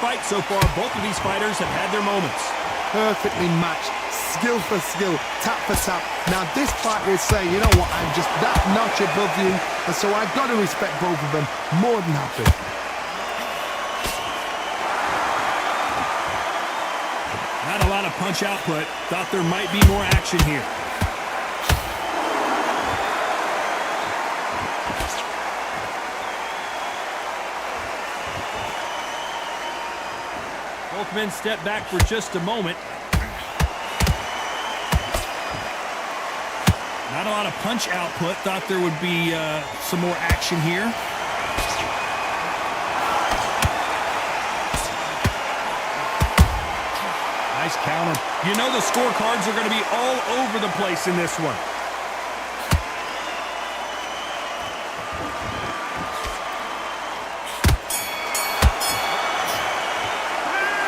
fight so far. Both of these fighters have had their moments. Perfectly matched, skill for skill, tap for tap. Now this fighter is saying, you know what, I'm just that notch above you, and so I've got to respect both of them. More than happy. Not a lot of punch output. Thought there might be more action here. Both men step back for just a moment. Not a lot of punch output. Thought there would be some more action here. Nice counter. You know the scorecards are going to be all over the place in this one.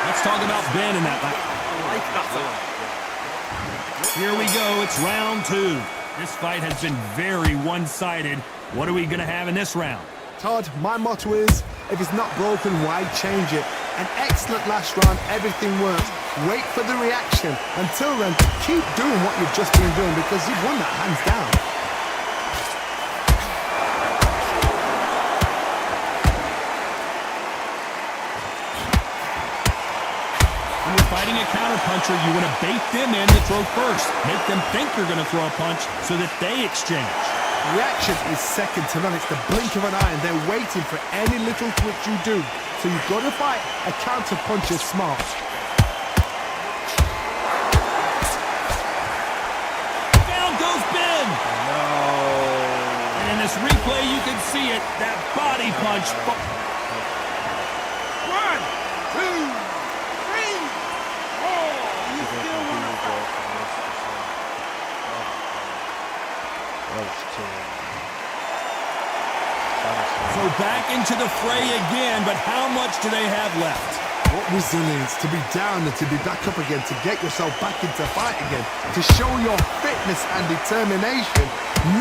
Let's talk about Ben in that. Here we go. It's round two. This fight has been very one-sided. What are we going to have in this round? Todd, my motto is, if it's not broken, why change it? An excellent last round, everything works. Wait for the reaction. Until then, keep doing what you've just been doing because you've won that hands down. When you're fighting a counterpuncher, you want to bait them in to throw first. Make them think you're going to throw a punch so that they exchange. Reaction is second to none. It's the blink of an eye and they're waiting for any little twitch you do. So you've got to fight a counterpuncher smart. Down goes Ben! No. And in this replay, you can see it. That body punch. 1, 2, 3, 4. You still want to fight. So back into the fray again, but how much do they have left? What resilience to be down and to be back up again, to get yourself back into fight again, to show your fitness and determination.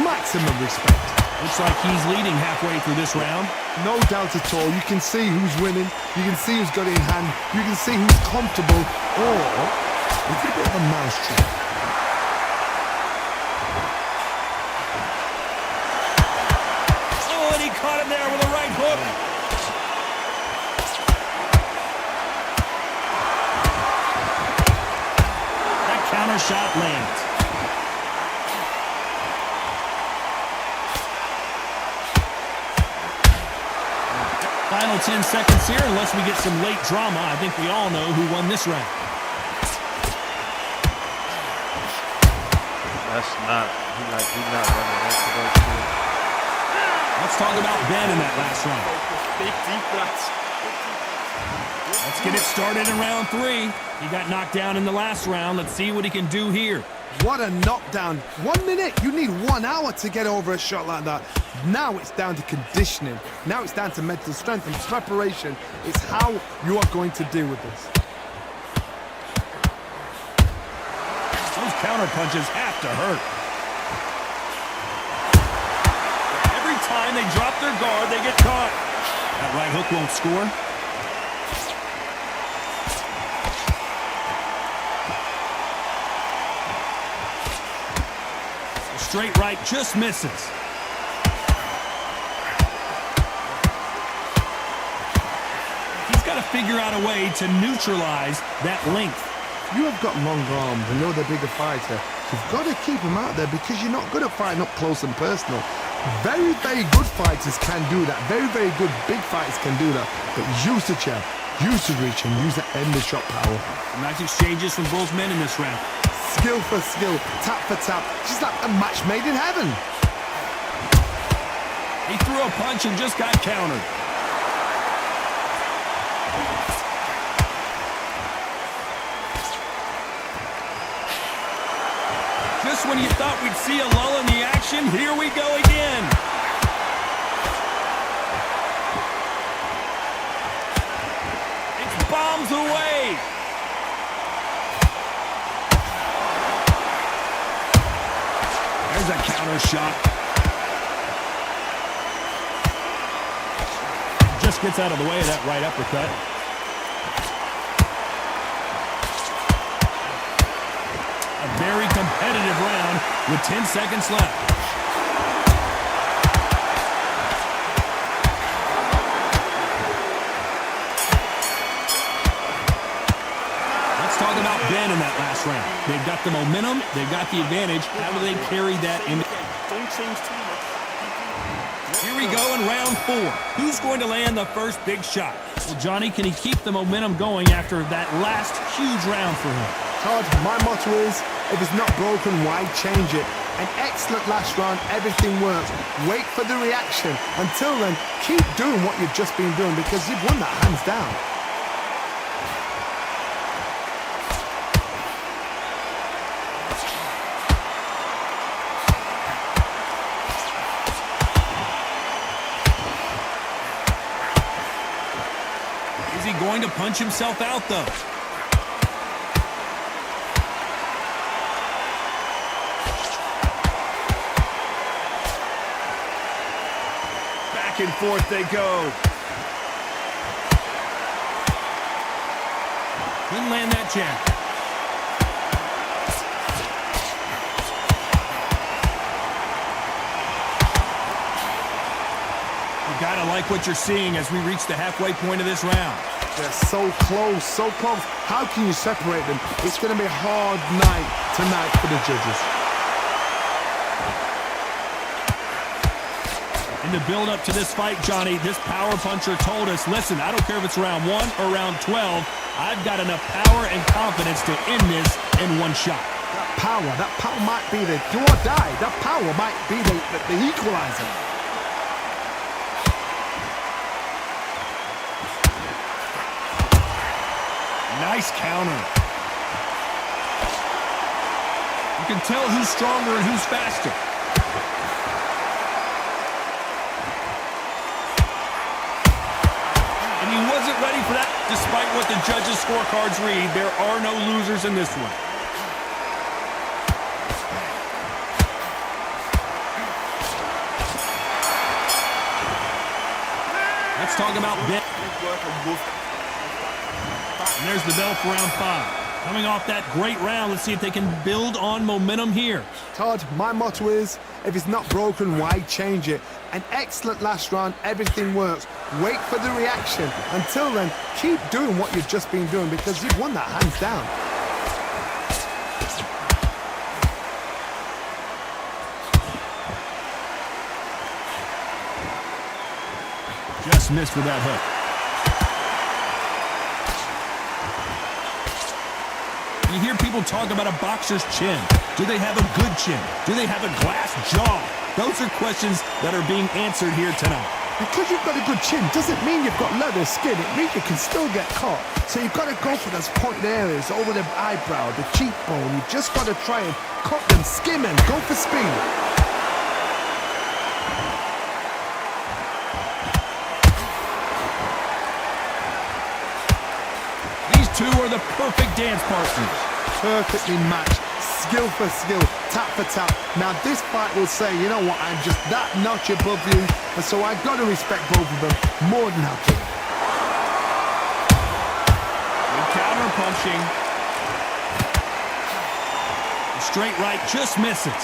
Maximum respect. Looks like he's leading halfway through this round. No doubt at all. You can see who's winning. You can see who's got it in hand. You can see who's comfortable. Or it's a bit of a mousetrap. Oh, and he caught him there with a right hook. That counter shot lands. Final 10 seconds here, unless we get some late drama. I think we all know who won this round. That's not, he's not running. That's the most good. Let's talk about Ben in that last round. Let's get it started in round three. He got knocked down in the last round. Let's see what he can do here. What a knockdown. 1 minute. You need 1 hour to get over a shot like that. Now it's down to conditioning. Now it's down to mental strength and preparation. It's how you are going to deal with this. Those counter punches have to hurt. Every time they drop their guard, they get caught. That right hook won't score. The straight right just misses. He's got to figure out a way to neutralize that length. You have got long arms and you're the bigger fighter. You've got to keep them out there because you're not good at fighting up close and personal. Very, very good fighters can do that. Very, very good big fighters can do that. But use the jab, use the reach, and use that end of shot power. Nice exchanges from both men in this round. Skill for skill, tap for tap. Just like a match made in heaven. He threw a punch and just got countered. Just when you thought we'd see a lull in the action, here we go again. It's bombs away. There's a counter shot. Just gets out of the way of that right uppercut. A very competitive round with 10 seconds left. Let's talk about Ben in that last round. They've got the momentum. They've got the advantage. How do they carry that in? Don't change too much. Here we go in round 4. Who's going to land the first big shot? Well, Johnny, can he keep the momentum going after that last huge round for him? Todd, my motto is, if it's not broken, why change it? An excellent last round, everything works. Wait for the reaction. Until then, keep doing what you've just been doing because you've won that hands down. Is he going to punch himself out, though? Back and forth they go. Couldn't land that jab. You gotta like what you're seeing as we reach the halfway point of this round. They're so close, so close. How can you separate them? It's going to be a hard night tonight for the judges. In the build-up to this fight, Johnny, this power puncher told us, listen, I don't care if it's round 1 or round 12, I've got enough power and confidence to end this in one shot. That power might be the do or die. That power might be the equalizer. Nice counter. You can tell who's stronger and who's faster. And he wasn't ready for that. Despite what the judges' scorecards read, there are no losers in this one. Let's talk about Ben. And there's the bell for round 5. Coming off that great round, let's see if they can build on momentum here. Todd, my motto is, if it's not broken, why change it? An excellent last round, everything works. Wait for the reaction. Until then, keep doing what you've just been doing because you've won that hands down. Just missed with that hook. You hear people talk about a boxer's chin. Do they have a good chin? Do they have a glass jaw? Those are questions that are being answered here tonight. Because you've got a good chin doesn't mean you've got leather skin. It means you can still get caught. So you've got to go for those pointed areas over the eyebrow, the cheekbone. You've just got to try and cut them, skim and go for speed. These two are the perfect dance partners. Perfectly matched, skill for skill, tap for tap. Now this fight will say, you know what, I'm just that notch above you, and so I've got to respect both of them more than happy. Good counter punching. The straight right just misses.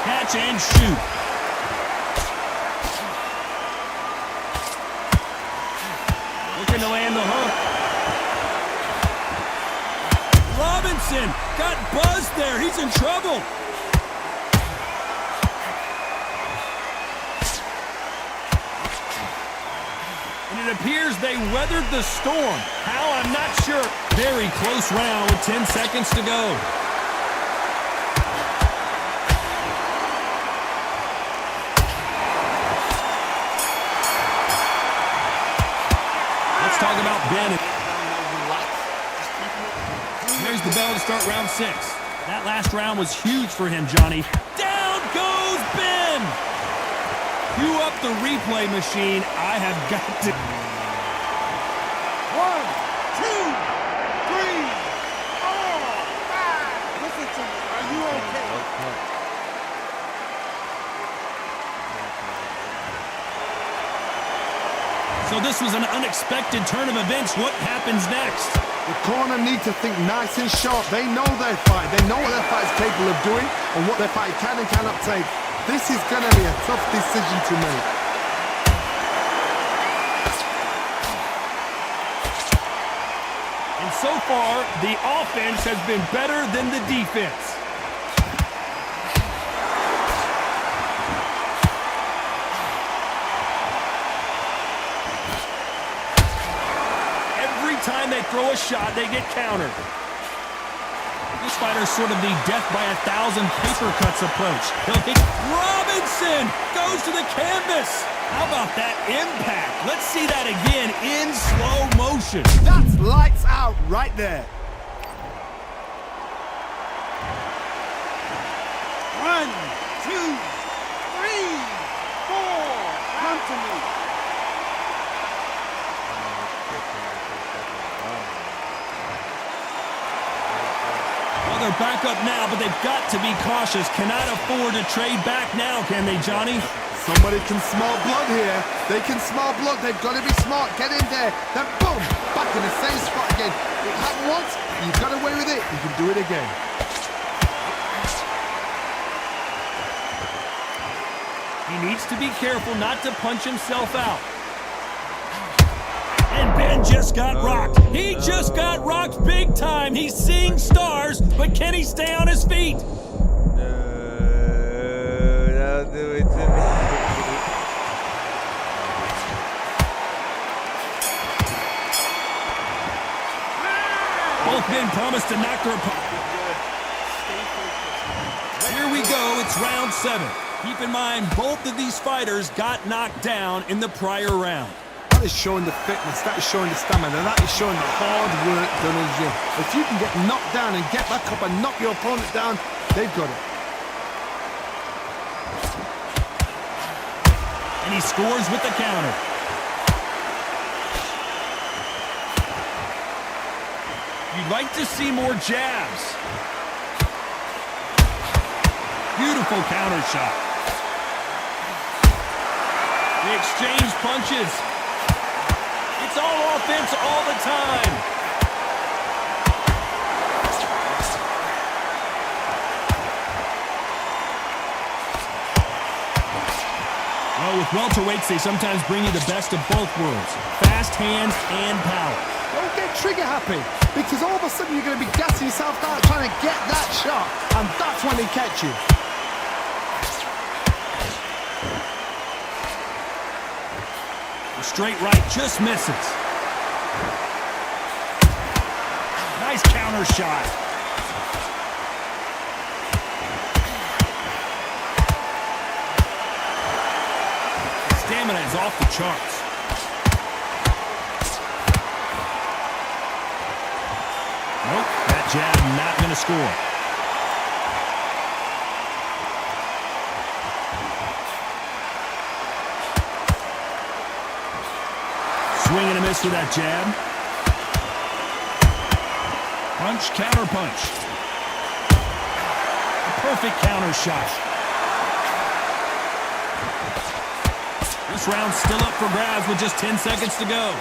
Catch and shoot. Looking to land the hook. Robinson got buzzed there. He's in trouble. And it appears they weathered the storm. How? I'm not sure. Very close round with 10 seconds to go. Let's talk about Ben. There's the bell to start round 6. That last round was huge for him, Johnny. Down goes Ben! Cue up the replay machine. I have got to... 1, 2, 3, 4, 5. Listen to me. Are you okay? So this this was an unexpected turn of events. What happens next? The corner need to think nice and sharp. They know their fight. They know what their fight is capable of doing and what their fight can and cannot take. This is going to be a tough decision to make. And so far, the offense has been better than the defense. Time they throw a shot, they get countered. This fighter's sort of the death by 1,000 paper cuts approach. He'll hit. Robinson goes to the canvas. How about that impact? Let's see that again in slow motion. That's lights out right there. 1, 2, 3, 4. Come to me. Well, they're back up now, but they've got to be cautious. Cannot afford to trade back now, can they, Johnny? Somebody can smell blood here. They can smell blood. They've got to be smart. Get in there. Then boom, back in the same spot again. It happened once. You got away with it. You can do it again. He needs to be careful not to punch himself out. And Ben just got rocked. He just got rocked big time. He's seeing stars, but can he stay on his feet? No, don't do it to me. Both men promised to knock their opponent. Here we go. It's round 7. Keep in mind, both of these fighters got knocked down in the prior round. That is showing the fitness, that is showing the stamina, that is showing the hard work done in the gym. If you can get knocked down and get back up and knock your opponent down, they've got it. And he scores with the counter. You'd like to see more jabs. Beautiful counter shot. They exchange punches. It's all offense all the time. Well, with welterweights, they sometimes bring you the best of both worlds. Fast hands and power. Don't get trigger happy, because all of a sudden you're going to be gassing yourself out trying to get that shot, and that's when they catch you. The straight right just misses. Nice counter shot. Stamina is off the charts. Nope, that jab not going to score. Swing and a miss with that jab. Punch, counter punch. A perfect counter shot. This round's still up for grabs with just 10 seconds to go.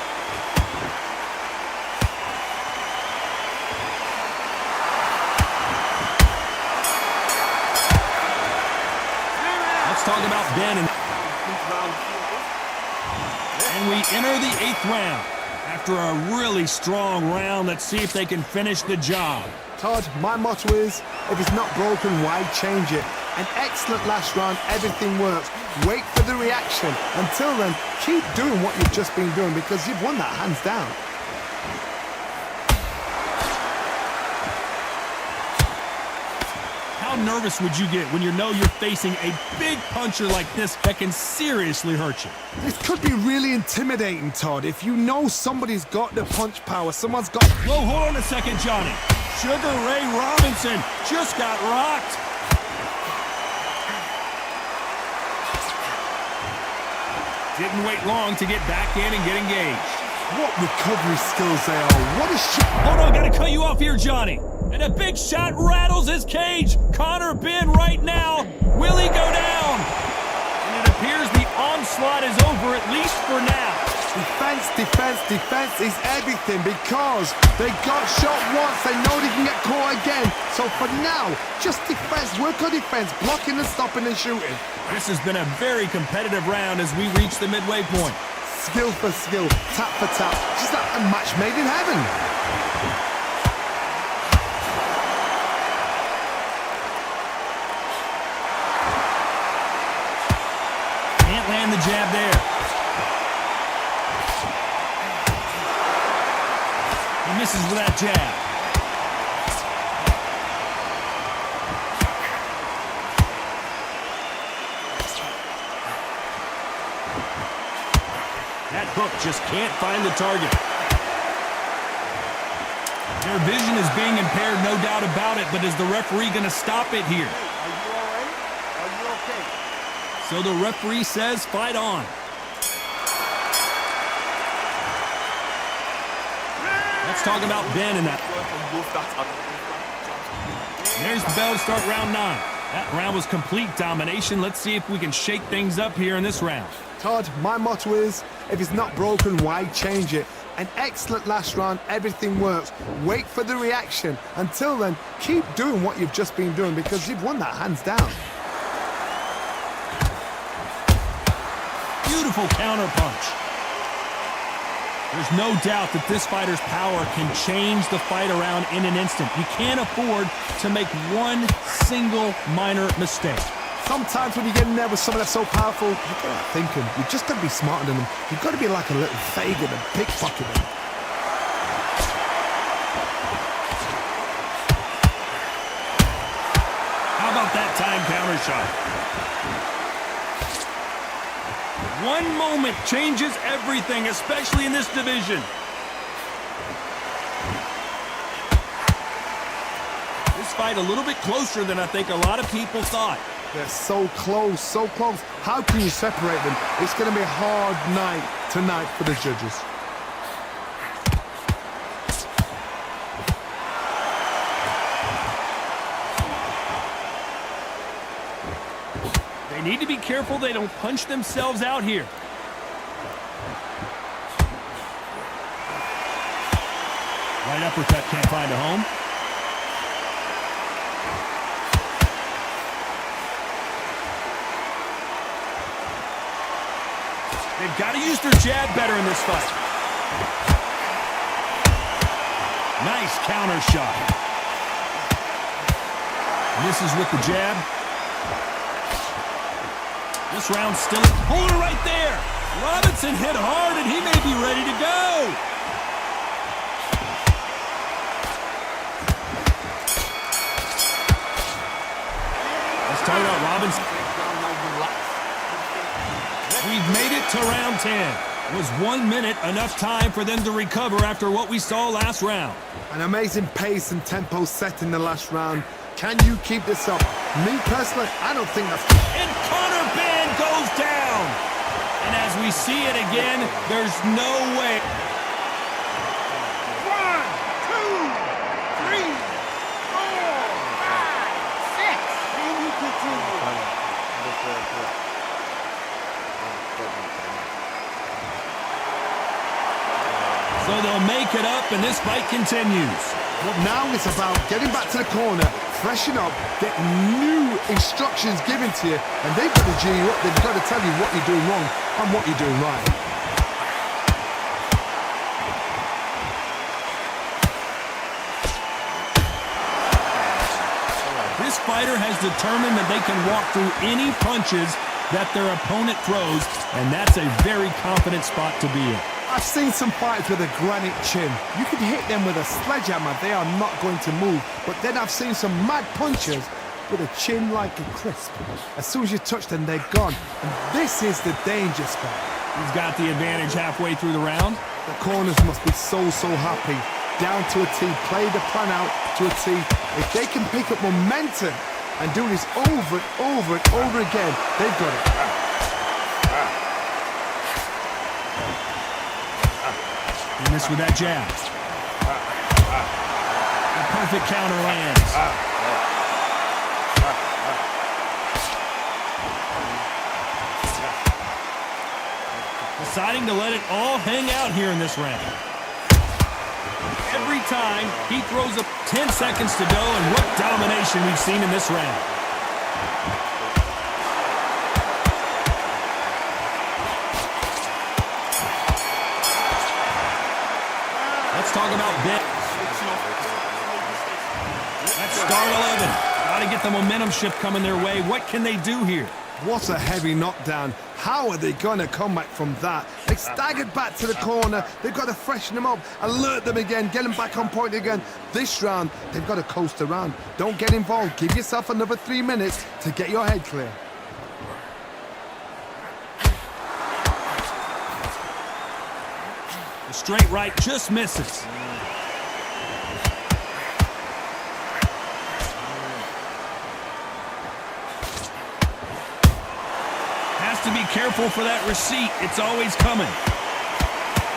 Let's talk about Ben and we enter the 8th round. After a really strong round, let's see if they can finish the job. Todd, my motto is, if it's not broken, why change it? An excellent last round, everything works. Wait for the reaction. Until then, keep doing what you've just been doing because you've won that hands down. How nervous would you get when you know you're facing a big puncher like this that can seriously hurt you? This could be really intimidating, Todd. If you know somebody's got the punch power, someone's got... Whoa, hold on a second, Johnny. Sugar Ray Robinson just got rocked. Didn't wait long to get back in and get engaged. What recovery skills they are. What a shot. Hold on, gotta cut you off here, Johnny. And a big shot rattles his cage. Conor Ben right now. Will he go down? And it appears the onslaught is over, at least for now. Defense, defense, defense is everything because they got shot once. They know they can get caught again. So for now, just defense, work on defense, blocking and stopping and shooting. This has been a very competitive round as we reach the midway point. Skill for skill, tap for tap, just like a match made in heaven. Can't land the jab there. He misses with that jab. That hook just can't find the target. Their vision is being impaired, no doubt about it, but is the referee going to stop it here? Are you all right? Are you okay? So the referee says fight on. Let's talk about Ben in that. There's the bell to start round 9. That round was complete domination. Let's see if we can shake things up here in this round. Todd, my motto is, if it's not broken, why change it? An excellent last round, everything works. Wait for the reaction. Until then, keep doing what you've just been doing because you've won that hands down. Beautiful counter punch. There's no doubt that this fighter's power can change the fight around in an instant. You can't afford to make one single minor mistake. Sometimes when you get in there with someone that's so powerful, you gotta think him. You just gotta be smarter than them. You've got to be like a little Fagin and pickpocket him. How about that time counter shot? One moment changes everything, especially in this division. This fight a little bit closer than I think a lot of people thought. They're so close, so close. How can you separate them? It's going to be a hard night tonight for the judges. They need to be careful they don't punch themselves out here. Right uppercut can't find a home. They've got to use their jab better in this fight. Nice counter shot. Misses with the jab. This round's still holding it right there. Robinson hit hard and he may be ready to go. Let's talk about Robinson. We've made it to round 10. Was 1 minute enough time for them to recover after what we saw last round? An amazing pace and tempo set in the last round. Can you keep this up? Me personally, I don't think that's... And Conor Ben goes down. And as we see it again, there's no way. 1, 2, 3, 4, 5, 6. Can you continue? So they'll make it up and this fight continues. But now it's about getting back to the corner, freshen up, get new instructions given to you, and they've got to G you up. They've got to tell you what you're doing wrong and what you're doing right. This fighter has determined that they can walk through any punches that their opponent throws, and that's a very confident spot to be in. I've seen some fighters with a granite chin. You can hit them with a sledgehammer, they are not going to move. But then I've seen some mad punchers with a chin like a crisp. As soon as you touch them, they're gone. And this is the danger spot. He's got the advantage halfway through the round. The corners must be so happy. Down to a T, play the plan out to a T. If they can pick up momentum and do this over and over and over again, they've got it. He missed with that jab. The perfect counter lands. The Deciding to let it all hang out here in this round. Every time he throws up 10 seconds to go, and what domination we've seen in this round. Let's talk about Ben. Let's start 11. Got to get the momentum shift coming their way. What can they do here? What a heavy knockdown. How are they going to come back from that? They staggered back to the corner. They've got to freshen them up, alert them again, get them back on point again. This round, they've got to coast around. Don't get involved. Give yourself another 3 minutes to get your head clear. The straight right just misses. To be careful for that receipt. It's always coming.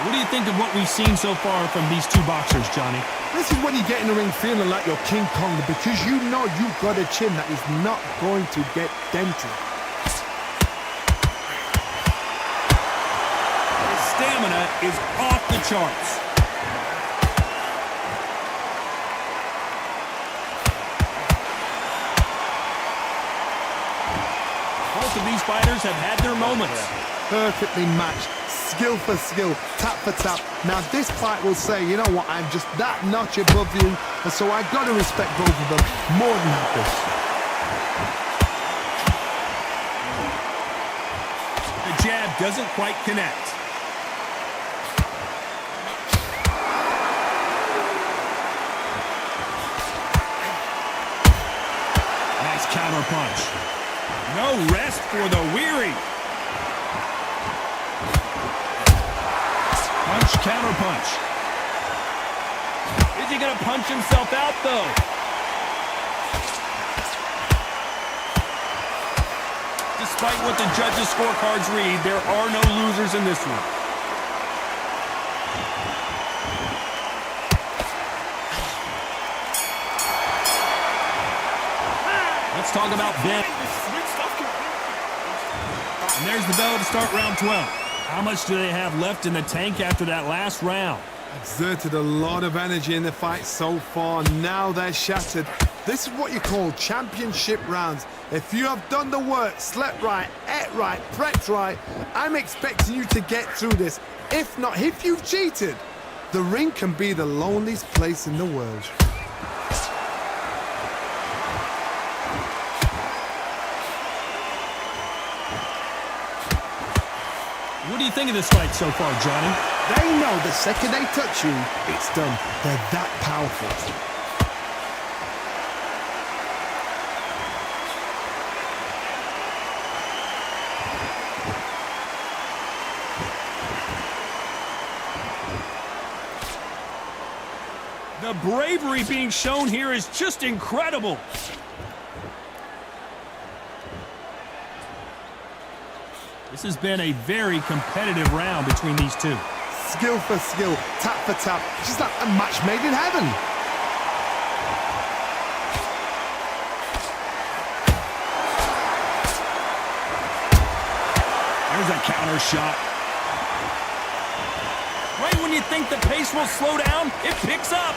What do you think of what we've seen so far from these two boxers, Johnny? This is when you get in the ring feeling like you're King Kong, because you know you've got a chin that is not going to get dented. His stamina is off the charts. Both of these fighters have had their moments. Perfectly matched, skill for skill, tap for tap. Now this fight will say, you know what, I'm just that notch above you, and so I got to respect both of them more than happy. The jab doesn't quite connect. Nice counter punch. No rest for the weary. Punch, counter punch. Is he going to punch himself out, though? Despite what the judges' scorecards read, there are no losers in this one. Let's talk about Ben. And there's the bell to start round 12. How much do they have left in the tank after that last round? Exerted a lot of energy in the fight so far. Now they're shattered. This is what you call championship rounds. If you have done the work, slept right, ate right, prepped right, I'm expecting you to get through this. If not, if you've cheated, the ring can be the loneliest place in the world. What do you think of this fight so far, Johnny? They know the second they touch you, it's done. They're that powerful. The bravery being shown here is just incredible. This has been a very competitive round between these two. Skill for skill, tap for tap, just like a match made in heaven. There's a counter shot. Right when you think the pace will slow down, it picks up.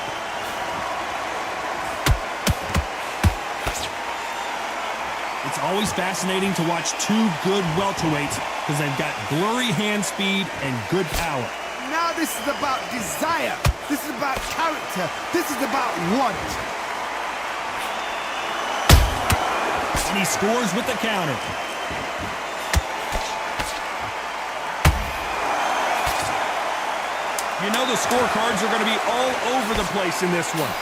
It's always fascinating to watch two good welterweights because they've got blurry hand speed and good power. Now this is about desire. This is about character. This is about want. And he scores with the counter. You know the scorecards are going to be all over the place in this one.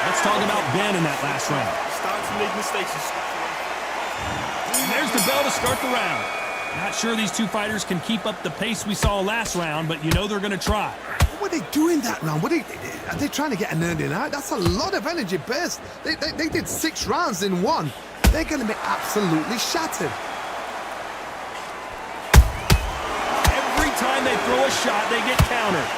Let's talk about Ben in that last round. Starting to make mistakes. And there's the bell to start the round. Not sure these two fighters can keep up the pace we saw last round, but you know they're going to try. What are they doing that round? Are they trying to get an earning out? That's a lot of energy burst. They did 6 rounds in one. They're going to be absolutely shattered. Every time they throw a shot, they get countered.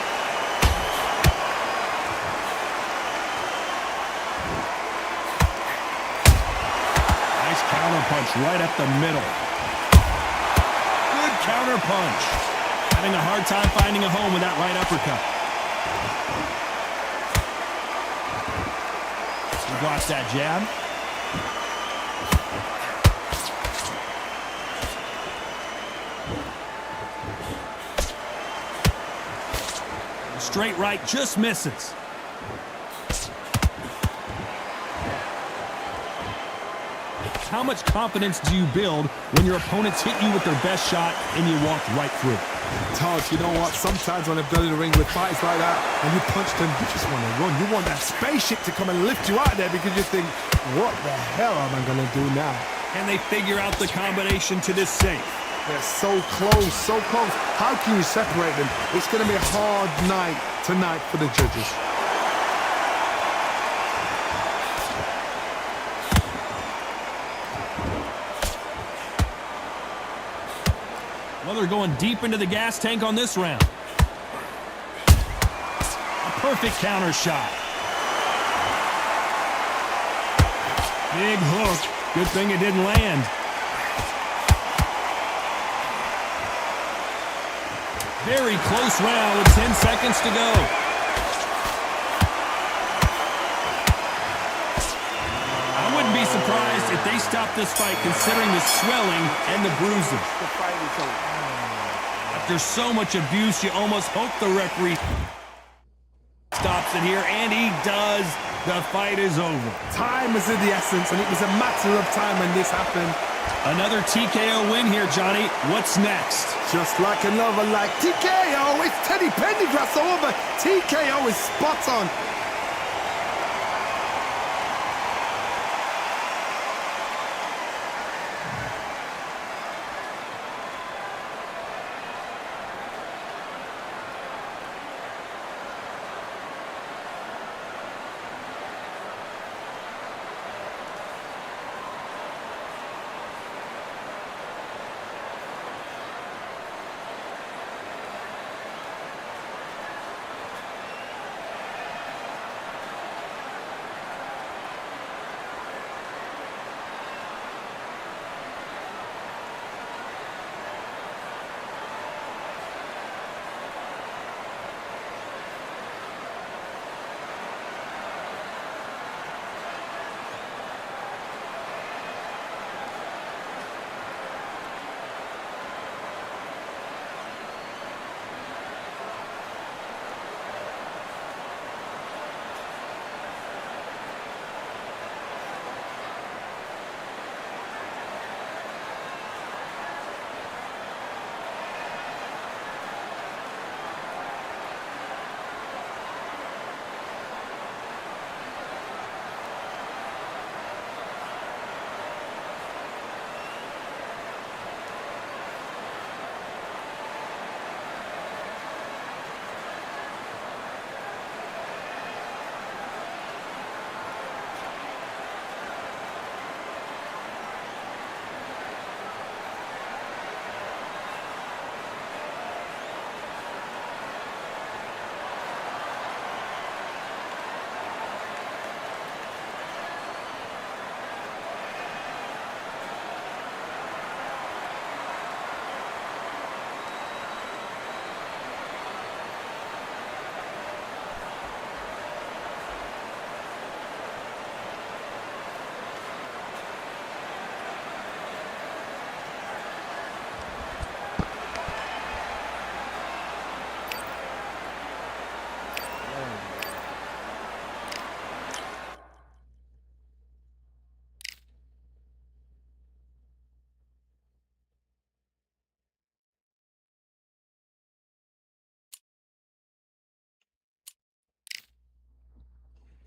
counter punch right up the middle. Good counter punch. Having a hard time finding a home with that right uppercut. He blocks that jab. Straight right just misses. How much confidence do you build when your opponents hit you with their best shot and you walk right through? Tosh, you know what? Sometimes when I've done in the ring with fights like that and you punch them, you just want to run. You want that spaceship to come and lift you out there because you think, what the hell am I going to do now? And they figure out the combination to this safe. They're so close, so close. How can you separate them? It's going to be a hard night tonight for the judges. Well, they're going deep into the gas tank on this round. A perfect counter shot. Big hook. Good thing it didn't land. Very close round with 10 seconds to go. I wouldn't be surprised if they stopped this fight considering the swelling and the bruising. The fight is over. After so much abuse, you almost hope the referee stops it here, and he does. The fight is over. Time is of the essence, and it was a matter of time when this happened. Another TKO win here, Johnny. What's next? Just like another, like TKO, it's Teddy Pendergrass over. TKO is spot on.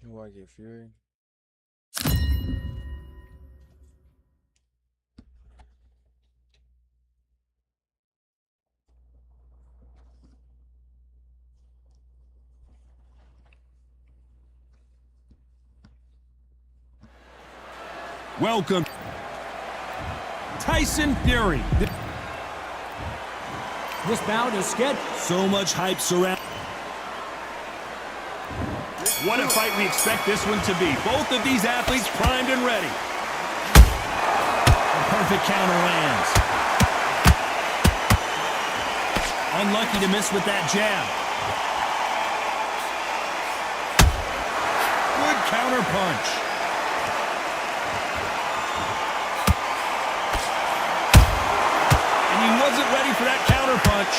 Who I get Fury? Welcome, Tyson Fury. This bout is scheduled. So much hype surrounding. What a fight we expect this one to be. Both of these athletes primed and ready. Terrific counter lands. Unlucky to miss with that jab. Good counter punch. And he wasn't ready for that counter punch.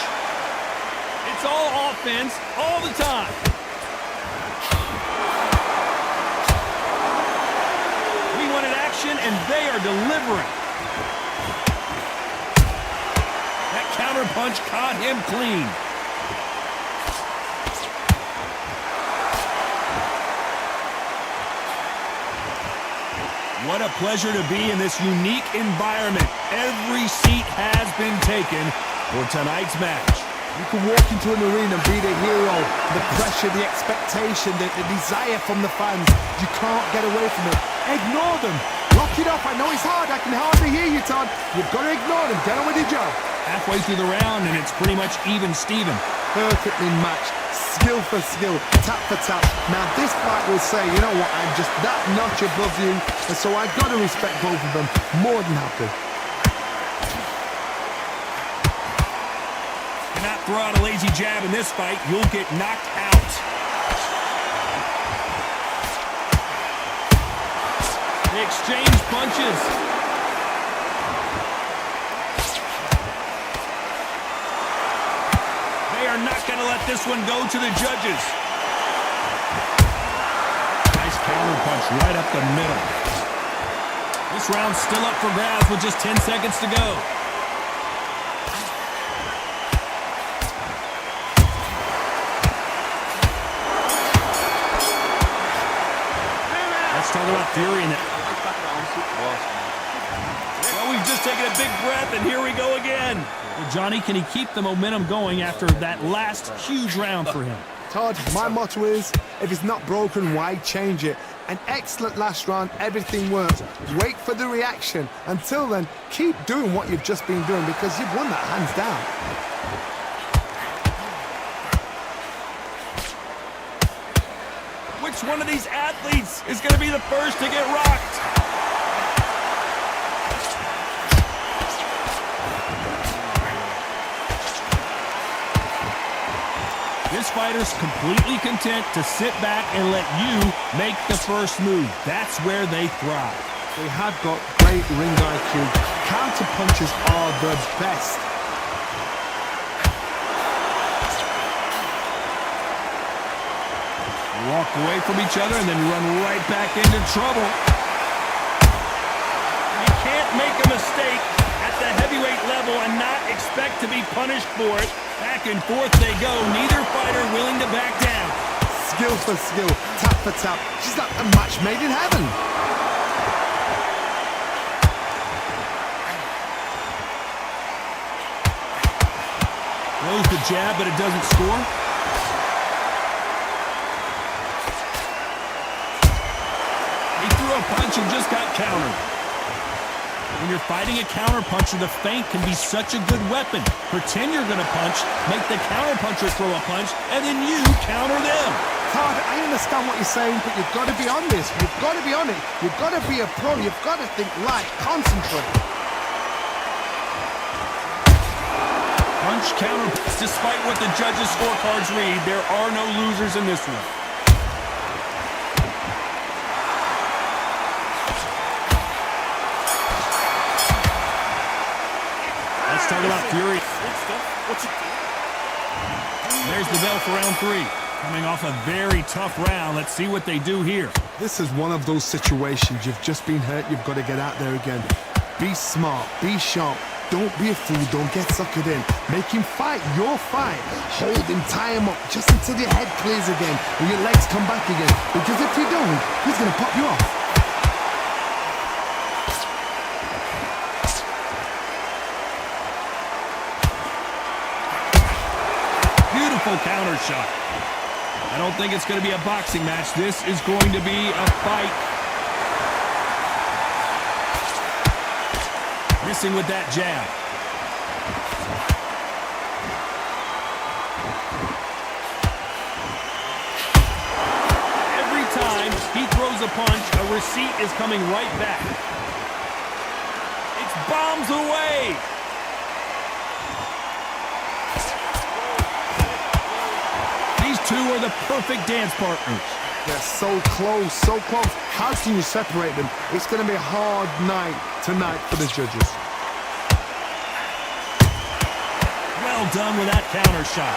It's all offense all the time. We wanted action, and they are delivering. That counter punch caught him clean. What a pleasure to be in this unique environment. Every seat has been taken for tonight's match. You can walk into an arena and be the hero. The pressure, the expectation, the desire from the fans. You can't get away from it. Ignore them. Lock it off. I know it's hard. I can hardly hear you, Todd. You've got to ignore them. Get on with your job. Halfway through the round, and it's pretty much even Steven. Perfectly matched. Skill for skill. Tap for tap. Now this fight will say, you know what, I'm just that notch above you. And so I've got to respect both of them. More than happy. Cannot throw out a lazy jab in this fight. You'll get knocked out. They exchange punches. They are not going to let this one go to the judges. Nice counter punch right up the middle. This round's still up for grabs with just 10 seconds to go. Let's talk about Fury and that. Well, we've just taken a big breath, and here we go again. Well, Johnny, can he keep the momentum going after that last huge round for him? Todd, my motto is, if it's not broken, why change it? An excellent last round, everything works. Wait for the reaction. Until then, keep doing what you've just been doing because you've won that hands down. Which one of these athletes is going to be the first to get rocked? This fighter's completely content to sit back and let you make the first move. That's where they thrive. They have got great ring IQ. Counter punches are the best. Walk away from each other and then run right back into trouble. You can't make a mistake at the heavyweight level and not expect to be punished for it. Back and forth they go, neither fighter willing to back down. Skill for skill, tap for tap. She's like a match made in heaven. Throws the jab, but it doesn't score. He threw a punch and just got countered. When you're fighting a counterpuncher, the feint can be such a good weapon. Pretend you're going to punch, make the counterpuncher throw a punch, and then you counter them. Todd, I understand what you're saying, but you've got to be on this. You've got to be on it. You've got to be a pro. You've got to think light, concentrate. Punch, counter. Despite what the judges' scorecards read, there are no losers in this one. Talk about Fury. There's the bell for round 3. Coming off a very tough round. Let's see what they do here. This is one of those situations. You've just been hurt. You've got to get out there again. Be smart. Be sharp. Don't be a fool. Don't get suckered in. Make him fight your fight. Hold him. Tie him up just until your head clears again and your legs come back again. Because if you don't, he's going to pop you off. Counter shot. I don't think it's going to be a boxing match. This is going to be a fight. Missing with that jab. Every time he throws a punch, a receipt is coming right back. It's bombs away. These two are the perfect dance partners. They're so close, so close. How can you separate them? It's going to be a hard night tonight for the judges. Well done with that counter shot.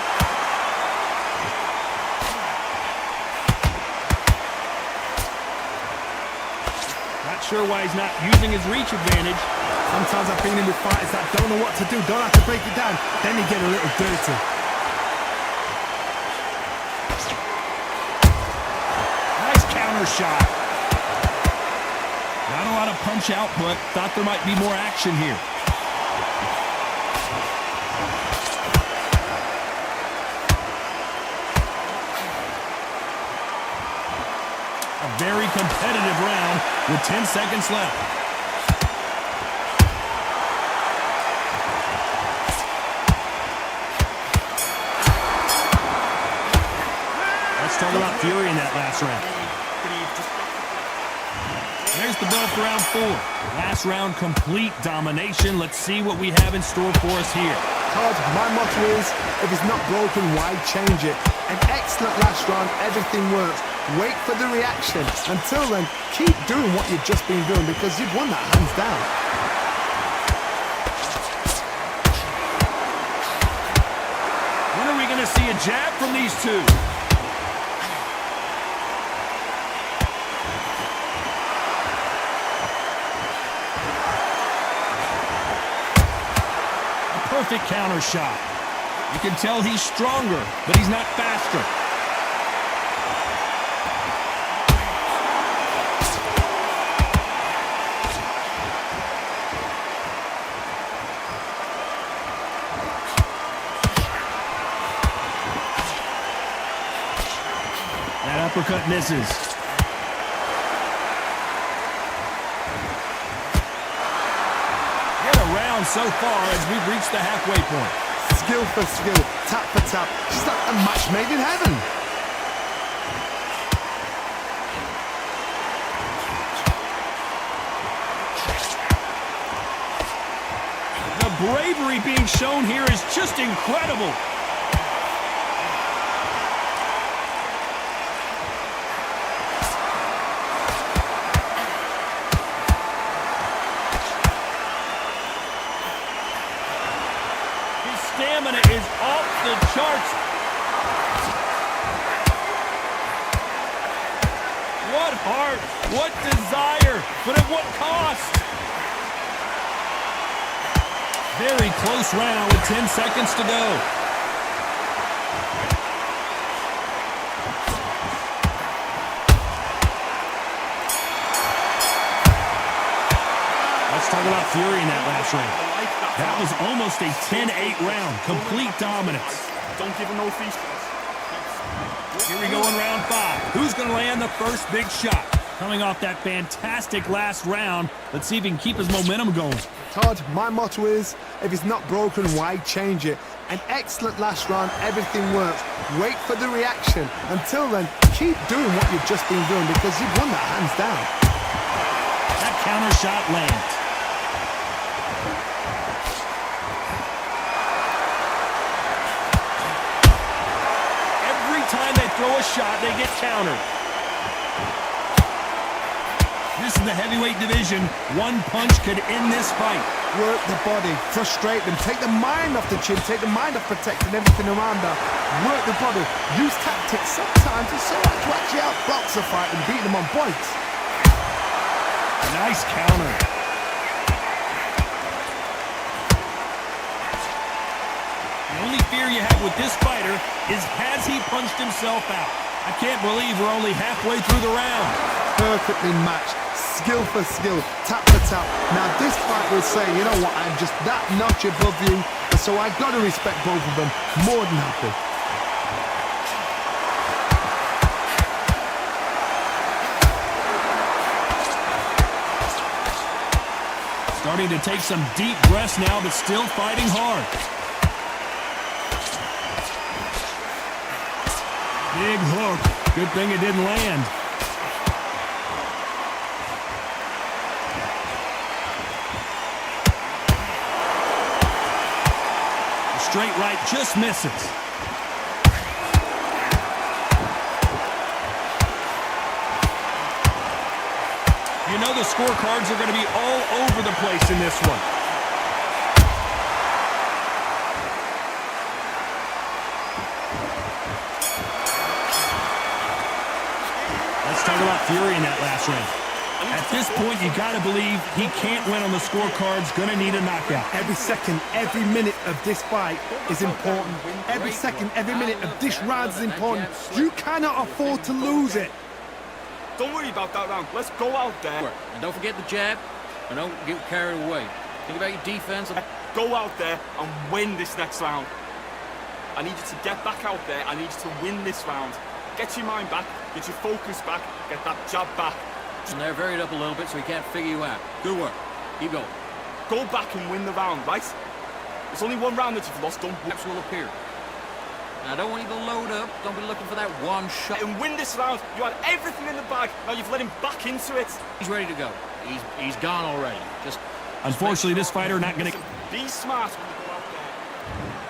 Not sure why he's not using his reach advantage. Sometimes I've been in with fighters that don't know what to do, don't have to break it down. Then you get a little dirty. Nice counter shot. Not a lot of punch output. Thought there might be more action here. A very competitive round with 10 seconds left. Let's talk about Fury in that last round. There's the bell for round 4. Last round, complete domination. Let's see what we have in store for us here. Todd, my motto is, if it's not broken, why change it? An excellent last round, everything works. Wait for the reaction. Until then, keep doing what you've just been doing because you've won that hands down. When are we going to see a jab from these two? A perfect counter shot. You can tell he's stronger, but he's not faster. That uppercut misses. What a round so far as we've reached the halfway point. Skill for skill, tap for tap. Just like a match made in heaven. The bravery being shown here is just incredible. Stamina is off the charts. What heart, what desire, but at what cost? Very close round with 10 seconds to go. Let's talk about Fury in that last round. That was almost a 10-8 round. Complete dominance. Don't give him no feast. Here we go in round 5. Who's going to land the first big shot? Coming off that fantastic last round, let's see if he can keep his momentum going. Todd, my motto is, if it's not broken, why change it? An excellent last round, everything works. Wait for the reaction. Until then, keep doing what you've just been doing because you've won that hands down. That counter shot lands. Time they throw a shot, they get countered. This is the heavyweight division. One punch could end this fight. Work the body, frustrate them, take the mind off the chin, take the mind off protecting everything around her. Work the body, use tactics. Sometimes it's so hard to actually outbox a fight and beat them on points. Nice counter. The only fear you have with this fighter is has he punched himself out? I can't believe we're only halfway through the round. Perfectly matched, skill for skill, tap for tap. Now this fight will say, you know what, I'm just that notch above you, and so I've got to respect both of them more than happy. Starting to take some deep breaths now, but still fighting hard. Big hook. Good thing it didn't land. The straight right just misses. You know the scorecards are going to be all over the place in this one. Let's talk about Fury in that last round. At this point, you got to believe he can't win on the scorecards. Going to need a knockout. Every second, every minute of this fight is important. Every second, every minute of this round is important. You cannot afford to lose it. Don't worry about that round. Let's go out there. And don't forget the jab, and don't get carried away. Think about your defense. Go out there and win this next round. I need you to get back out there. I need you to win this round. Get your mind back, get your focus back, get that jab back. And they're varied up a little bit so he can't figure you out. Good work. Keep going. Go back and win the round, right? There's only one round that you've lost. Don't Gaps will appear. Now, I don't want you to load up. Don't be looking for that one shot. and win this round. You had everything in the bag. Now you've let him back into it. He's ready to go. He's gone already. Just Unfortunately, this fighter not going to... Be smart when you go out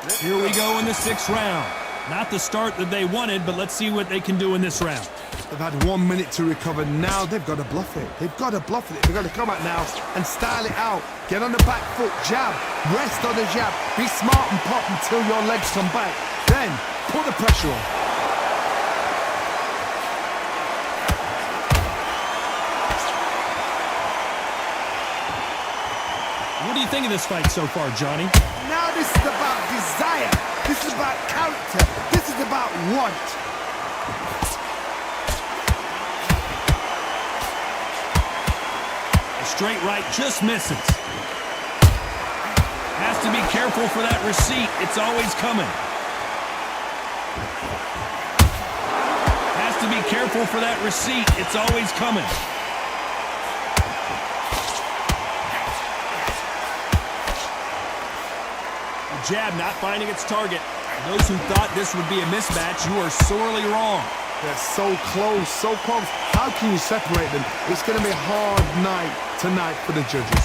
there. Here we go in the 6th round. Not the start that they wanted, but let's see what they can do in this round. They've had 1 minute to recover. Now they've got to bluff it. They've got to bluff it. They've got to come out now and style it out. Get on the back foot, jab, rest on the jab. Be smart and pop until your legs come back. Then put the pressure on. What do you think of this fight so far, Johnny? Now this is about desire. This is about character. This is about want. A straight right just misses. Has to be careful for that receipt. It's always coming. Has to be careful for that receipt. It's always coming. Jab not finding its target. Those who thought this would be a mismatch, you are sorely wrong. They're so close, so close. How can you separate them? It's going to be a hard night tonight for the judges.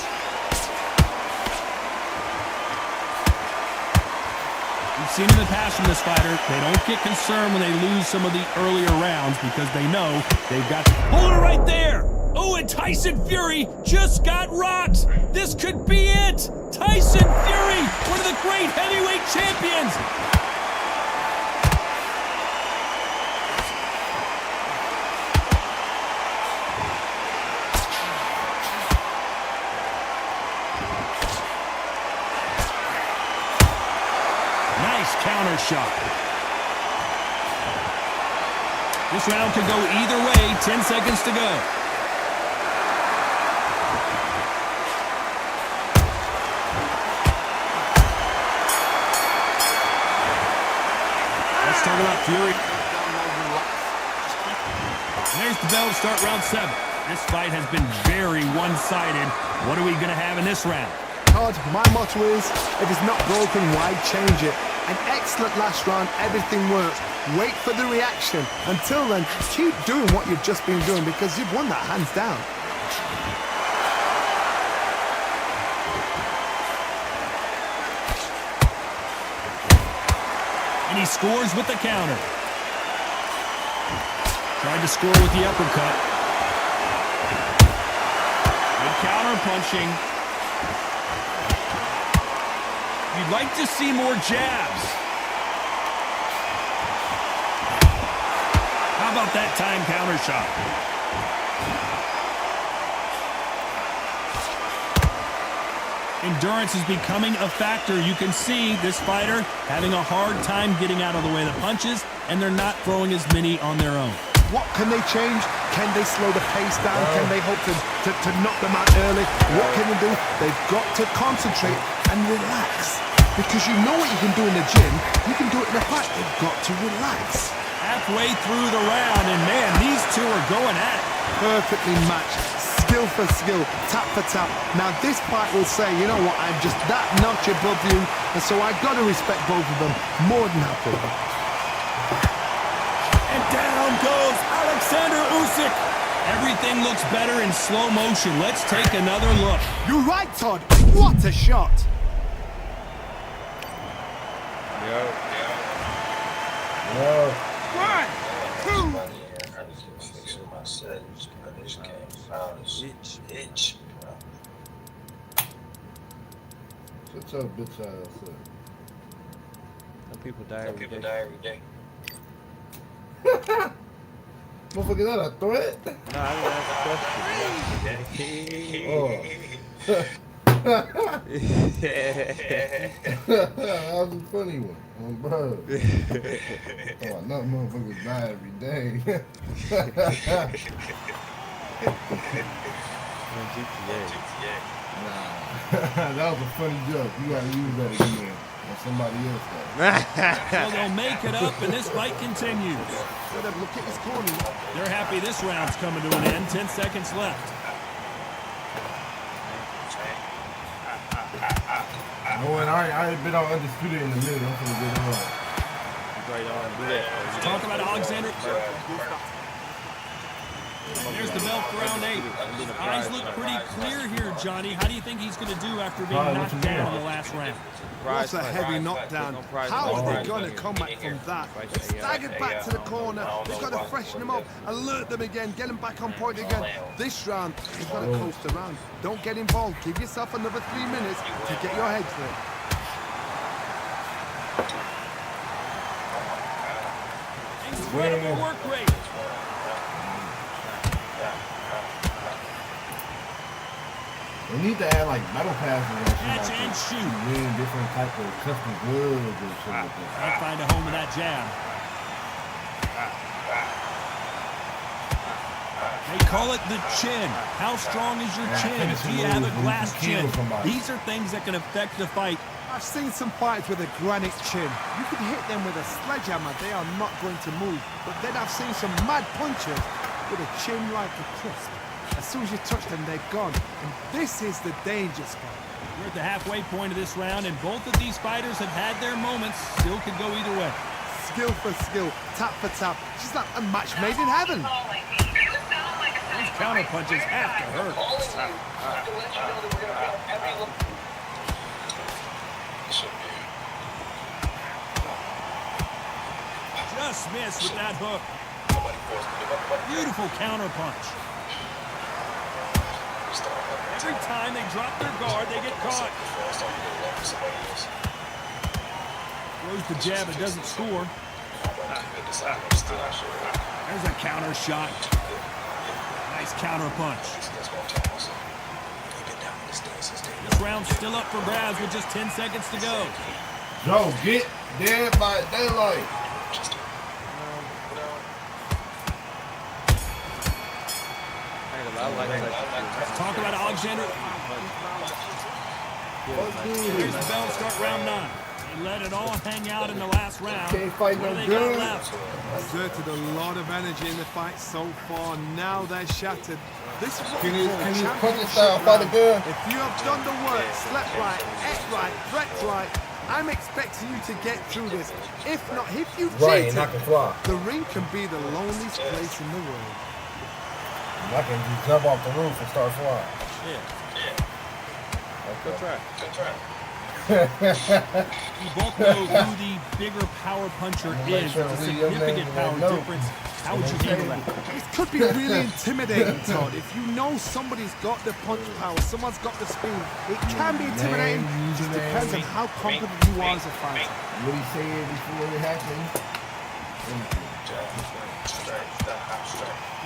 We've seen in the past from this fighter, they don't get concerned when they lose some of the earlier rounds because they know they've got... Hold it right there! Oh, and Tyson Fury just got rocked! This could be it! Tyson Fury, one of the great heavyweight champions! Nice counter shot. This round could go either way. 10 seconds to go. Let's talk about Fury. And there's the bell to start round 7. This fight has been very one-sided. What are we going to have in this round? Todd, my motto is, if it's not broken, why change it? An excellent last round, everything works. Wait for the reaction. Until then, keep doing what you've just been doing because you've won that hands down. And he scores with the counter. Tried to score with the uppercut. Good counter punching. You'd like to see more jabs. How about that time counter shot? Endurance is becoming a factor. You can see this fighter having a hard time getting out of the way of the punches, and they're not throwing as many on their own. What can they change? Can they slow the pace down? Can they hope to knock them out early? What can they do? They've got to concentrate and relax. Because you know what you can do in the gym, you can do it in the fight. They've got to relax. Halfway through the round, and man, these two are going at it. Perfectly matched. Skill for skill, tap for tap. Now this fight will say, you know what, I'm just that notch above you, and so I got to respect both of them more than happy. And down goes Alexander Usyk. Everything looks better in slow motion. Let's take another look. You're right, Todd. What a shot. Itch. Shut your bitch ass up. Some people die every day. Motherfucker, is that a threat? No, I didn't ask a question. Oh. That was a funny one. Oh, bro. Oh, no motherfuckers die every day. Nah. That was a funny joke. You gotta use that again on somebody else though. Well, they'll make it up, and this fight continues. Look at his corner. They're happy this round's coming to an end. 10 seconds left. Oh, and I ain't been on Undisputed in a minute. I'm finna get on. Right on, do that. Talk about Alexander. There's the bell for round 8. Eyes look pretty clear here, Johnny. How do you think he's going to do after being knocked down in the last round? What's a heavy knockdown? How are they going to come back from that? Staggered back to the corner. They've got to freshen them up, alert them again, get them back on point again. This round, they've got to coast around. Don't get involved. Give yourself another 3 minutes to get your head clear. Incredible work rate. They need to add like battle passes Catch and shoot. win different type of custom gloves or shit like that. Can't find a home with that jab. They call it the chin. How strong is your chin? Do you have a glass chin? These are things that can affect the fight. I've seen some fighters with a granite chin. You can hit them with a sledgehammer, they are not going to move. But then I've seen some mad punchers with a chin like a crisp. As soon as you touch them, they're gone. And this is the danger spot. We're at the halfway point of this round, and both of these fighters have had their moments. Still could go either way. Skill for skill, tap for tap. She's like a match made in heaven. Those counter punches have to hurt. Just missed with that hook. Beautiful counter punch. Every time they drop their guard, they get caught. Throws the jab, it doesn't score. There's a counter shot. Nice counter punch. This round's still up for grabs with just 10 seconds to go. Joe, get dead by daylight. Talk about Alexander. Here's the bell, start round 9. They let it all hang out in the last round. Can't fight What no do they got good. left? Exerted a lot of energy in the fight so far. Now they're shattered. This is what Can we you call punch championship style fight round. again? If you have done the work, slept right, ate right, prepped right, I'm expecting you to get through this. If not, if you've Right, cheated, and I can fly. the ring can be the loneliest place in the world. I can just jump off the roof and start flying. Good try. You both know who the bigger power puncher is. It's a significant power difference. How would you handle that? It could be really intimidating, Todd. If you know somebody's got the punch power, someone's got the speed, it can be intimidating. It just depends on how confident you are as a fighter. What he said before it happened.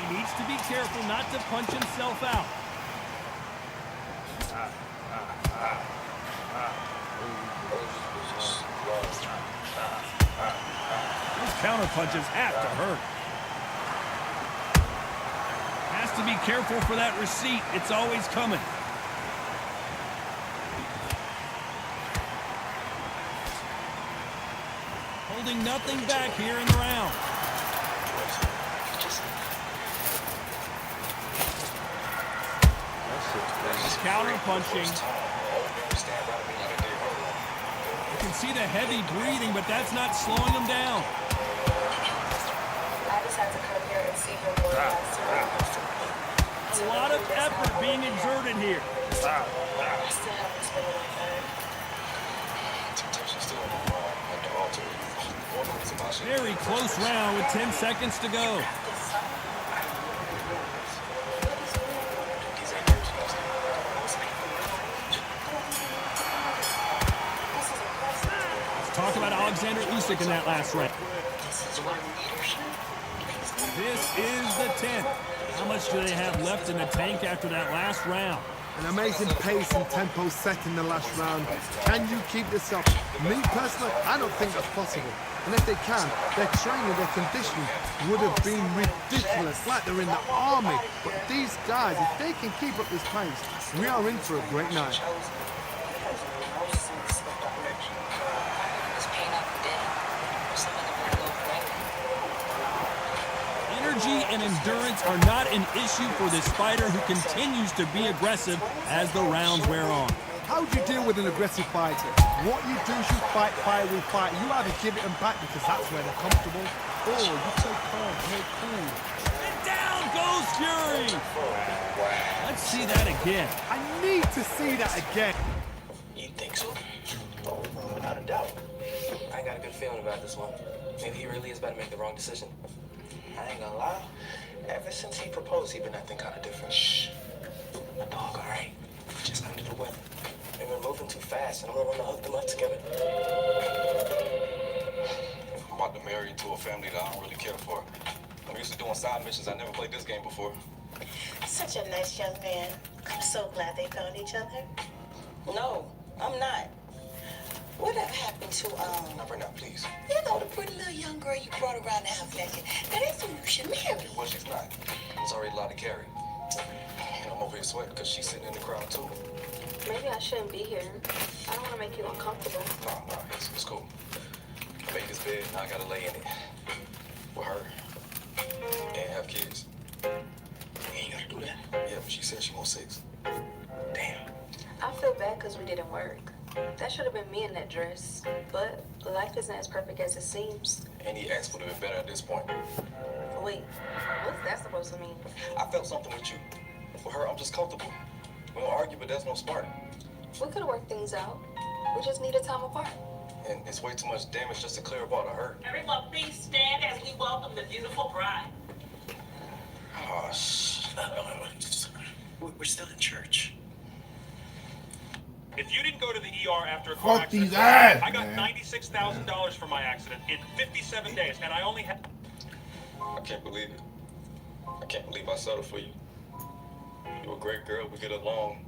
He needs to be careful not to punch himself out. Those counter punches have to hurt. Has to be careful for that receipt. It's always coming. Holding nothing back here in the round. Counter punching. You can see the heavy breathing, but that's not slowing him down. A lot of effort being exerted here. Very close round with 10 seconds to go. Talk about Alexander Usyk in that last round. This is the 10th. How much do they have left in the tank after that last round? An amazing pace and tempo set in the last round. Can you keep this up? Me personally, I don't think that's possible. And if they can, their training, their conditioning would have been ridiculous, like they're in the army. But these guys, if they can keep up this pace, we are in for a great night. Energy and endurance are not an issue for this fighter who continues to be aggressive as the rounds wear on. How do you deal with an aggressive fighter? What you do is you fight fire with fight. You either give it them back because that's where they're comfortable, or you play calm, play cool. And down goes Fury! Let's see that again. I need to see that again. You think so? Oh, without a doubt. I got a good feeling about this one. Maybe he really is about to make the wrong decision. I ain't gonna lie. Ever since he proposed, he been acting kind of different. Shh. My dog, all right? Just under the weather. They were moving too fast, and I'm gonna want to hook them up together. I'm about to marry into a family that I don't really care for. I'm used to doing side missions. I never played this game before. Such a nice young man. I'm so glad they found each other. No, I'm not. Whatever happened to, Not right now, please. You know the pretty little young girl you brought around the house last year. Now that's who you should marry. Well, she's not. It's already allowed to carry. And I'm over here sweating because she's sitting in the crowd, too. Maybe I shouldn't be here. I don't want to make you uncomfortable. No, it's cool. I made this bed, now I gotta lay in it. With her. And have kids. you ain't gotta do that. Yeah, but she said she wants 6. Damn. I feel bad because we didn't work. That should have been me in that dress. But life isn't as perfect as it seems. Any ex would have been better at this point. Wait, what's that supposed to mean? I felt something with you. For her, I'm just comfortable. We don't argue, but there's no spark. We could have worked things out. We just needed time apart. And it's way too much damage just to clear up all the hurt. Everyone, please stand as we welcome the beautiful bride. Oh, We're still in church. If you didn't go to the ER after a car Fuck accident, these ass, I got man. $96,000 for my accident in 57 days, and I only had... I can't believe it. I can't believe I settled for you. You're a great girl. We get along.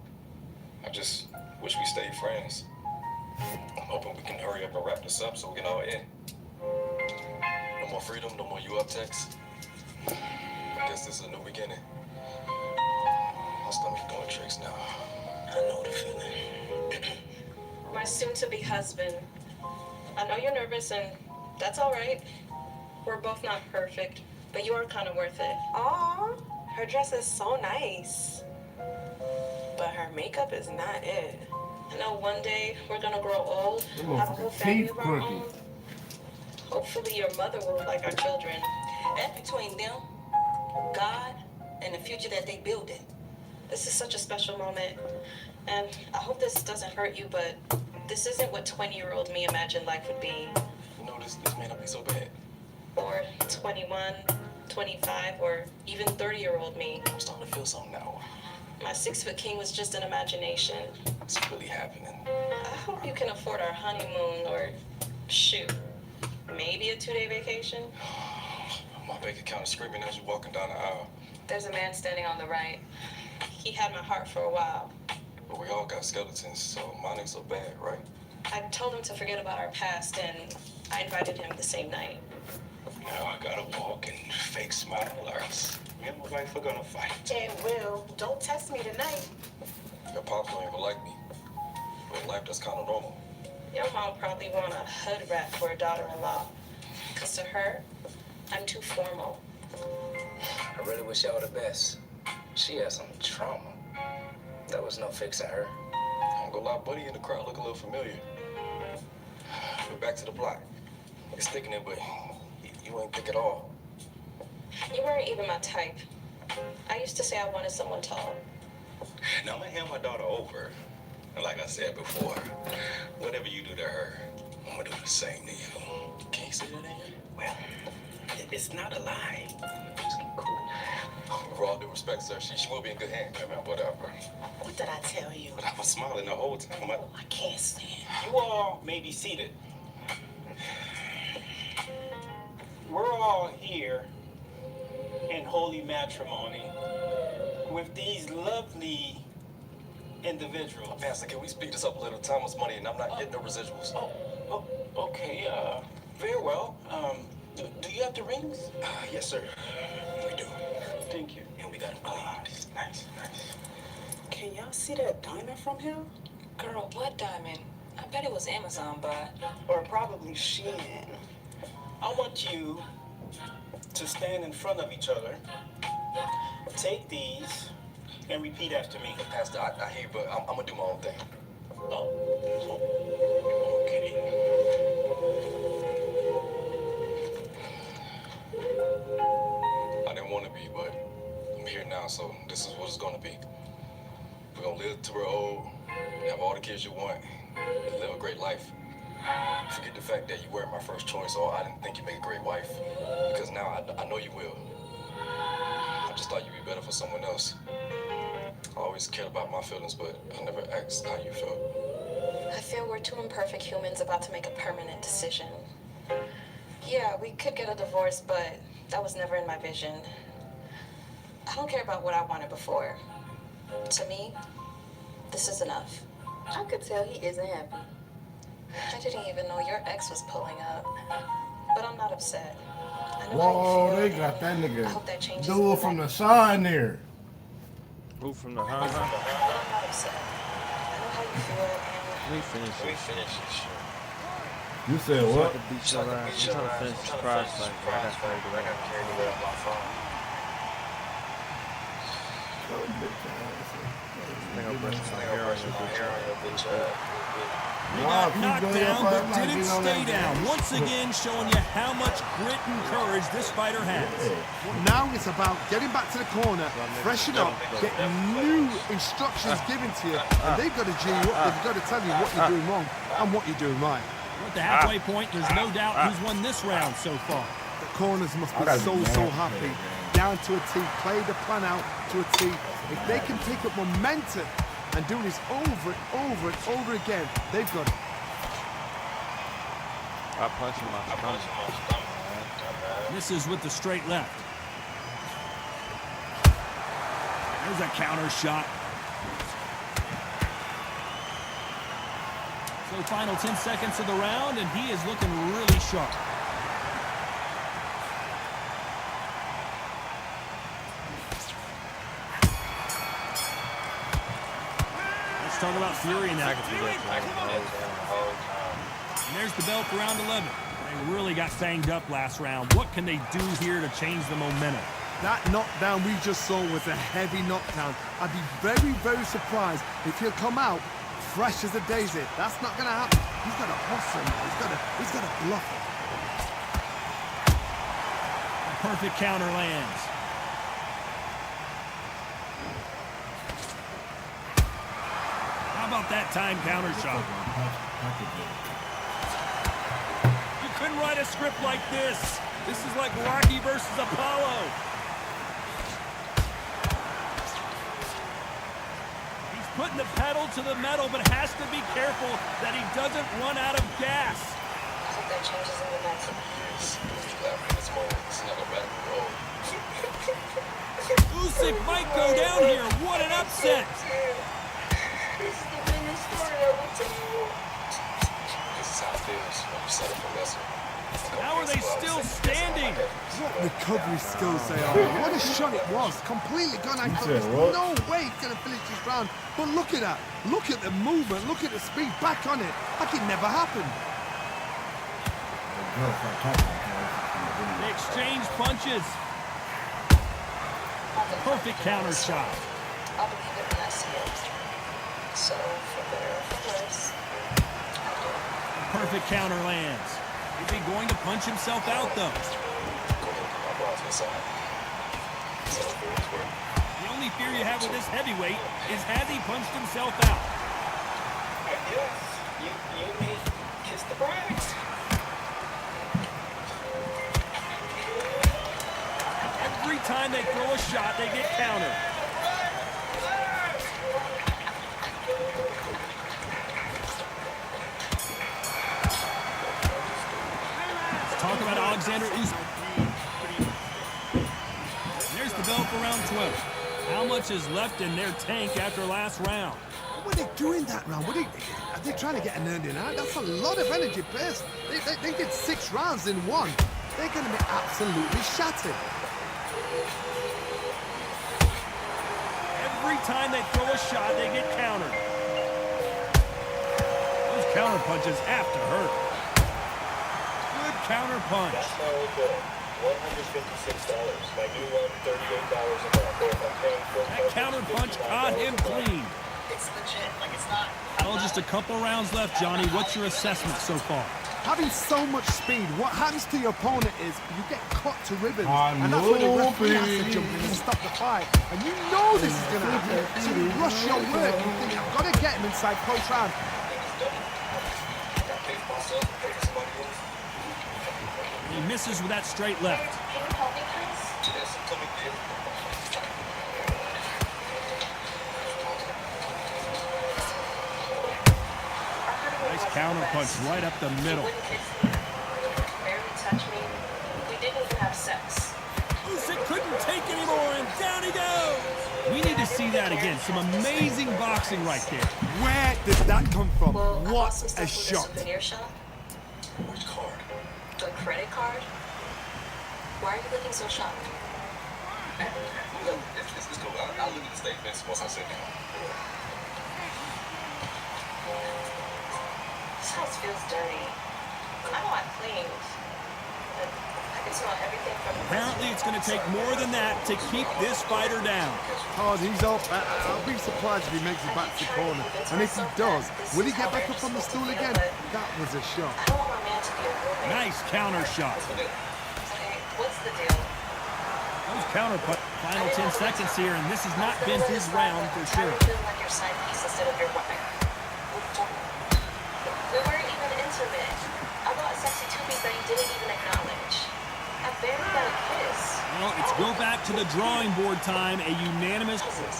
I just wish we stayed friends. I'm hoping we can hurry up and wrap this up so we can all end. No more freedom, no more you up texts. I guess this is a new beginning. My stomach's doing tricks now. I know the feeling. My soon-to-be husband. I know you're nervous, and that's all right. We're both not perfect, but you are kind of worth it. Aw, her dress is so nice. But her makeup is not it. I know one day we're gonna grow old, Them have a whole family teeth of our crooked. own. Hopefully your mother will like our children. And between them, God, and the future that they building. This is such a special moment, and I hope this doesn't hurt you, but this isn't what 20-year-old me imagined life would be. You know, this may not be so bad. Or 21, 25, or even 30-year-old me. I'm starting to feel something now. My 6-foot king was just an imagination. It's really happening. I hope you can afford our honeymoon, or shoot, maybe a 2-day vacation. My bank account is screaming as you're walking down the aisle. There's a man standing on the right. He had my heart for a while. But we all got skeletons, so mine ain't so bad, right? I told him to forget about our past, and I invited him the same night. Now I gotta walk and fake smile, or else me and my wife are gonna fight. And Will, don't test me tonight. Your pops don't even like me. But in life, that's kind of normal. Your mom probably want a hood rat for a daughter-in-law. Because to her, I'm too formal. I really wish y'all the best. She had some trauma. There was no fixing her. I'm gonna lie, Buddy in the crowd look a little familiar. We're back to the block. It's sticking it, but you ain't thick at all. You weren't even my type. I used to say I wanted someone tall. Now I'm gonna hand my daughter over. And like I said before, whatever you do to her, I'm gonna do the same to you. Can you say that again? Well, it's not a lie. Just keep cool. For all due respect, sir, she will be in good hands. I mean, whatever. What did I tell you? But I was smiling the whole time. I can't stand. You all may be seated. unholy matrimony with these lovely individuals. Pastor, can we speed this up a little? Time is money, and I'm not getting no residuals. Oh, okay. Very well. Do you have the rings? Yes, sir. We do. Thank you. And we got them cleaned. Nice. Can y'all see that diamond from here? Girl, what diamond? I bet it was Amazon bought. Or probably Shein. I want you to stand in front of each other, take these, and repeat after me. Pastor, I hear you, but I'm gonna do my own thing. Okay. I didn't want to be, but I'm here now, so this is what it's gonna be. We're gonna live till we're old, have all the kids you want, and live a great life. Forget the fact that you weren't my first choice, or I didn't think you'd make a great wife. Because now I know you will. I just thought you'd be better for someone else. I always cared about my feelings, but I never asked how you felt. I feel we're two imperfect humans about to make a permanent decision. Yeah, we could get a divorce, but that was never in my vision. I don't care about what I wanted before. To me, this is enough. I could tell he isn't happy. I didn't even know your ex was pulling up. But I'm not upset. I know Whoa, how you they feel. got that I hope that nigga changes. dude from the sign there. Who from the But Honda? I'm not upset. I know how you feel, and We finished We it. finished this shit. You said I'm what? trying to beat your ass. I'm trying to finish this prize fight. I got carried away. Carried away on my phone. I think I'm brushing my hair on your bitch. He got knocked down but didn't stay down. Once again, showing you how much grit and courage this fighter has. Now it's about getting back to the corner, freshen up, get new instructions given to you, and they've got to G you up. They've got to tell you what you're doing wrong and what you're doing right. We're at the halfway point. There's no doubt who's won this round so far. The corners must be so happy. Down to a T, play the plan out to a T. If they can pick up momentum and do this over and over again, they've got it. I punch him off the stomach. Misses with the straight left. There's a counter shot. So final 10 seconds of the round, and he is looking really sharp. Let's talk about Fury now. And there's the bell for round 11. They really got banged up last round. What can they do here to change the momentum? That knockdown we just saw was a heavy knockdown. I'd be very, very surprised if he'll come out fresh as a daisy. That's not going to happen. He's got to hustle now. He's got to bluff it. A perfect counter lands. How about that time counter shot? You couldn't write a script like this. This is like Rocky versus Apollo. He's putting the pedal to the metal, but has to be careful that he doesn't run out of gas. I hope that changes in the next Usyk might go down here. What an upset. This is how it feels when you settle for lesser. How are they still standing? What recovery skills they are. What a shot it was. Completely gone. I thought there's no way he's going to finish this round. But look at that. Look at the movement. Look at the speed. Back on it. Like it never happened. They exchange punches. Perfect counter shot. I'll believe it when I see it. So, for better or for worse, Perfect counter lands. Is he going to punch himself out, though? The only fear you have with this heavyweight is has he punched himself out? I guess you may kiss the bride. Every time they throw a shot, they get countered. Let's talk about Alexander Usyk. There's for round 12. How much is left in their tank after last round? What were they doing that round? Are they trying to get an earning out? That's a lot of energy burst. They did 6 rounds in one. They're going to be absolutely shattered. Every time they throw a shot, they get countered. Those counter punches have to hurt. Good counter punch. That's my old bill. $156. My new one, $38 a month. Or if I'm paying full That counter punch caught him clean. It's legit. Like, it's not. Well, just a couple rounds left, Johnny. What's your assessment so far? Having so much speed, what happens to your opponent is you get cut to ribbons. I and that's when the know, referee has to baby. jump in and stop the fight. And you know this is going to happen. So you rush your work. You think, I've got to get him inside post round. He misses with that straight left. Can you help me, please? Nice counter punch right up the middle. Wouldn't kiss me, barely touch me. We didn't even have sex. Usyk couldn't take anymore, and down he goes. We need to see that again. Some amazing boxing right there. Where did that come from? Well, I bought What some a stuff from the shot. souvenir shop. Which card? The credit card. Why are you looking so shocked? Look, it's cool. I'll look at the statements once I sit down. This house feels dirty. I know I cleaned, but I can smell everything from the Apparently, it's going to take more than that to keep this fighter down. Todd, he's up. I'll be surprised if he makes it back to the corner. And if he does, will he get back up on the stool again? That was a shot. I don't want my man to be a roommate. Nice counter shot. Okay, what's the deal? Those counter punch. Final 10 seconds here, and this has not been his round for sure. I feel like your side piece instead of your wife. We weren't even intimate. I bought a sexy two-piece that you didn't even acknowledge. I barely got a kiss. Well, it's go back to the drawing board time. A unanimous. Okay,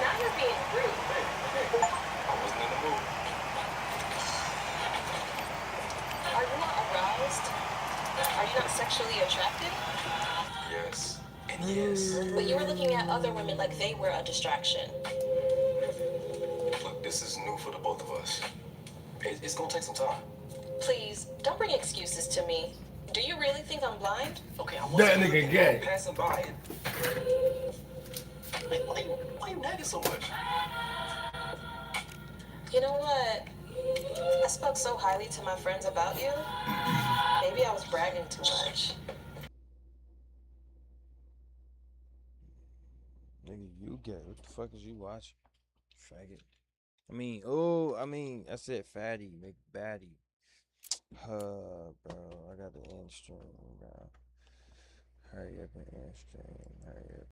now you're being rude. I wasn't in the mood. Are you not aroused? Are you not sexually attracted? Yes. And yes. But you were looking at other women like they were a distraction. Look, this is new for the both of us. It's gonna take some time. Please, don't bring excuses to me. Do you really think I'm blind? Okay, I That wasn't nigga looking, gay. passing by it. Why you nagging so much? You know what? I spoke so highly to my friends about you. Maybe I was bragging too much. Nigga, you gay. What the fuck is you watching? Faggot. I said fatty, McBatty. Bro, I got the end stream, bro. Hurry up and end stream. Hurry up.